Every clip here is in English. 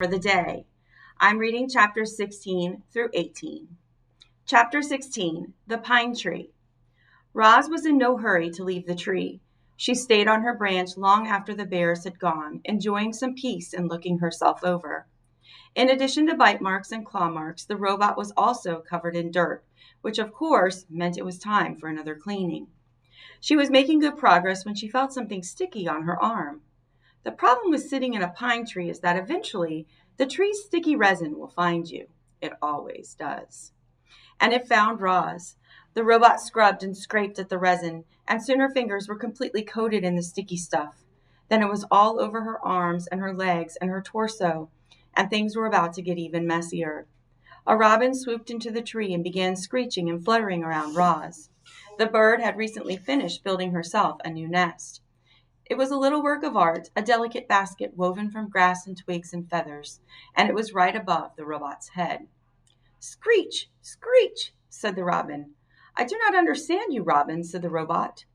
for the day. I'm reading chapters 16 through 18. Chapter 16, The Pine Tree. Roz was in no hurry to leave the tree. She stayed on her branch long after the bears had gone, enjoying some peace and looking herself over. In addition to bite marks and claw marks, the robot was also covered in dirt, which of course meant it was time for another cleaning. She was making good progress when she felt something sticky on her arm. The problem with sitting in a pine tree is that eventually the tree's sticky resin will find you. It always does. And it found Roz. The robot scrubbed and scraped at the resin, and soon her fingers were completely coated in the sticky stuff. Then it was all over her arms and her legs and her torso, and things were about to get even messier. A robin swooped into the tree and began screeching and fluttering around Roz. The bird had recently finished building herself a new nest. It was a little work of art, a delicate basket woven from grass and twigs and feathers, and it was right above the robot's head. "Screech, screech," said the robin. "I do not understand you, Robin," said the robot.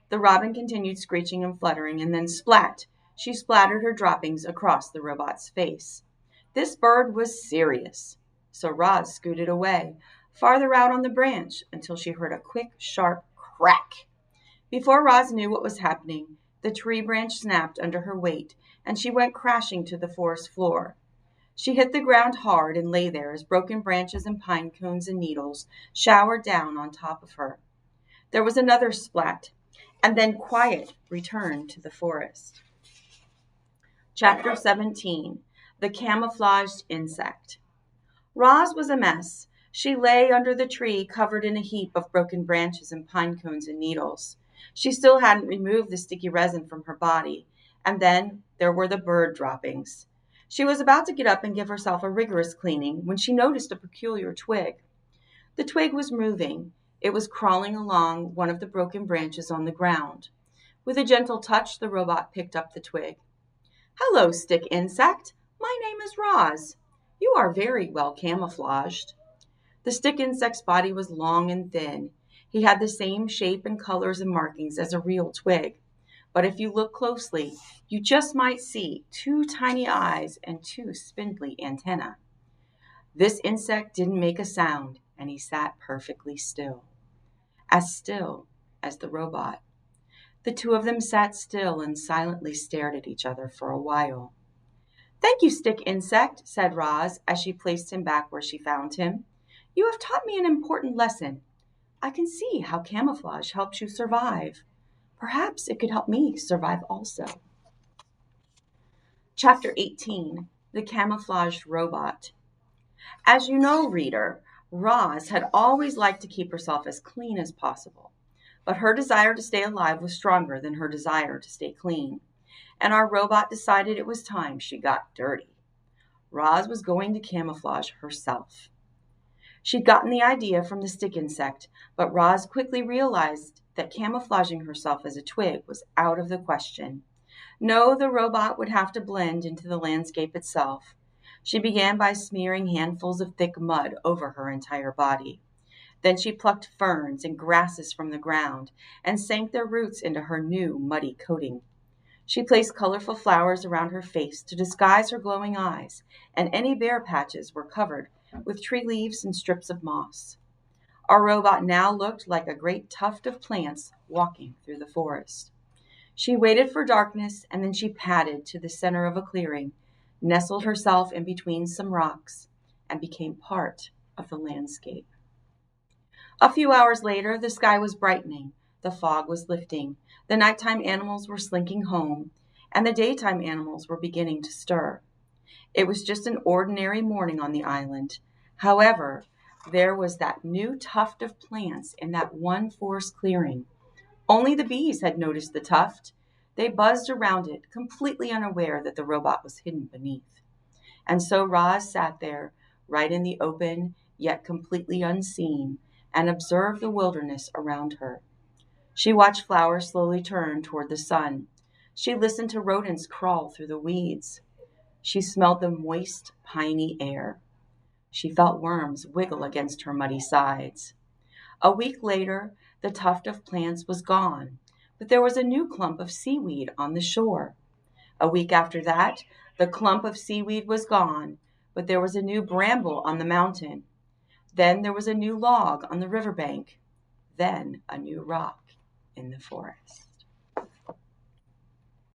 The robin continued screeching and fluttering, and then splat! She splattered her droppings across the robot's face. This bird was serious. So Roz scooted away, farther out on the branch, until she heard a quick, sharp crack. Before Roz knew what was happening, the tree branch snapped under her weight, and she went crashing to the forest floor. She hit the ground hard and lay there as broken branches and pine cones and needles showered down on top of her. There was another splat, and then quiet returned to the forest. Chapter 17, The Camouflaged Insect. Roz was a mess. She lay under the tree, covered in a heap of broken branches and pine cones and needles. She still hadn't removed the sticky resin from her body, and then there were the bird droppings. She was about to get up and give herself a rigorous cleaning when she noticed a peculiar twig. The twig was moving. It was crawling along one of the broken branches on the ground. With a gentle touch, the robot picked up the twig. "Hello, stick insect. My name is Roz. You are very well camouflaged." The stick insect's body was long and thin. He had the same shape and colors and markings as a real twig. But if you look closely, you just might see two tiny eyes and two spindly antennae. This insect didn't make a sound, and he sat perfectly still as the robot. The two of them sat still and silently stared at each other for a while. "Thank you, stick insect," said Roz as she placed him back where she found him. "You have taught me an important lesson. I can see how camouflage helps you survive. Perhaps it could help me survive also." Chapter 18, The Camouflaged Robot. As you know, reader, Roz had always liked to keep herself as clean as possible. But her desire to stay alive was stronger than her desire to stay clean. And our robot decided it was time she got dirty. Roz was going to camouflage herself. She'd gotten the idea from the stick insect, but Roz quickly realized that camouflaging herself as a twig was out of the question. No, the robot would have to blend into the landscape itself. She began by smearing handfuls of thick mud over her entire body. Then she plucked ferns and grasses from the ground and sank their roots into her new muddy coating. She placed colorful flowers around her face to disguise her glowing eyes, and any bare patches were covered with tree leaves and strips of moss. Our robot now looked like a great tuft of plants walking through the forest. She waited for darkness, and then she padded to the center of a clearing, nestled herself in between some rocks, and became part of the landscape. A few hours later, the sky was brightening, the fog was lifting, the nighttime animals were slinking home, and the daytime animals were beginning to stir. It was just an ordinary morning on the island. However, there was that new tuft of plants in that one forest clearing. Only the bees had noticed the tuft. They buzzed around it, completely unaware that the robot was hidden beneath. And so Roz sat there, right in the open, yet completely unseen, and observed the wilderness around her. She watched flowers slowly turn toward the sun. She listened to rodents crawl through the weeds. She smelled the moist, piney air. She felt worms wiggle against her muddy sides. A week later, the tuft of plants was gone, but there was a new clump of seaweed on the shore. A week after that, The clump of seaweed was gone, but there was a new bramble on the mountain. Then there was a new log on the river bank. Then a new rock in the forest.